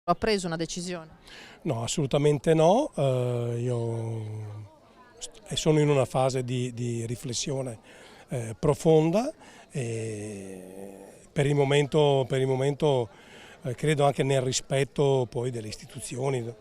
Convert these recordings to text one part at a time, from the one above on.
Ha preso una decisione? No, assolutamente no, sono in una fase di riflessione profonda e per il momento credo anche nel rispetto poi delle istituzioni,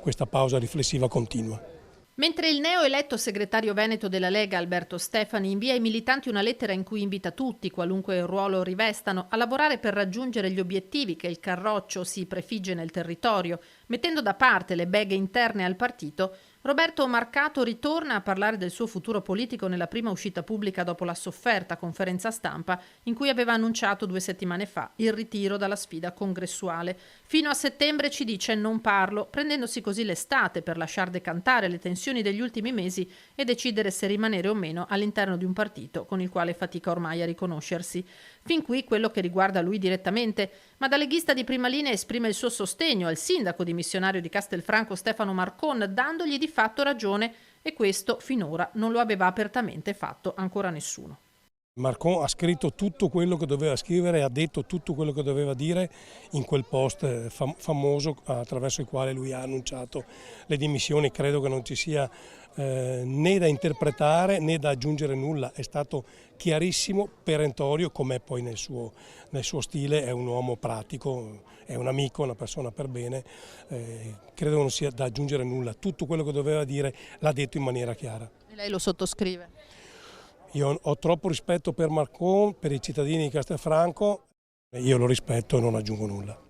questa pausa riflessiva continua. Mentre il neoeletto segretario veneto della Lega, Alberto Stefani, invia ai militanti una lettera in cui invita tutti, qualunque ruolo rivestano, a lavorare per raggiungere gli obiettivi che il Carroccio si prefigge nel territorio, mettendo da parte le beghe interne al partito, Roberto Marcato ritorna a parlare del suo futuro politico nella prima uscita pubblica dopo la sofferta conferenza stampa in cui aveva annunciato 2 settimane fa il ritiro dalla sfida congressuale. Fino a settembre, ci dice, non parlo, prendendosi così l'estate per lasciar decantare le tensioni degli ultimi mesi e decidere se rimanere o meno all'interno di un partito con il quale fatica ormai a riconoscersi. Fin qui quello che riguarda lui direttamente, ma da leghista di prima linea esprime il suo sostegno al sindaco dimissionario di Castelfranco Stefano Marcon, dandogli di fatto ragione, e questo finora non lo aveva apertamente fatto ancora nessuno. Marcon ha scritto tutto quello che doveva scrivere, ha detto tutto quello che doveva dire in quel post famoso attraverso il quale lui ha annunciato le dimissioni. Credo che non ci sia né da interpretare né da aggiungere nulla, è stato chiarissimo, perentorio, come poi nel suo stile. È un uomo pratico, è un amico, una persona per bene, credo che non sia da aggiungere nulla, tutto quello che doveva dire l'ha detto in maniera chiara. E lei lo sottoscrive? Io ho troppo rispetto per Marcon, per i cittadini di Castelfranco, io lo rispetto e non aggiungo nulla.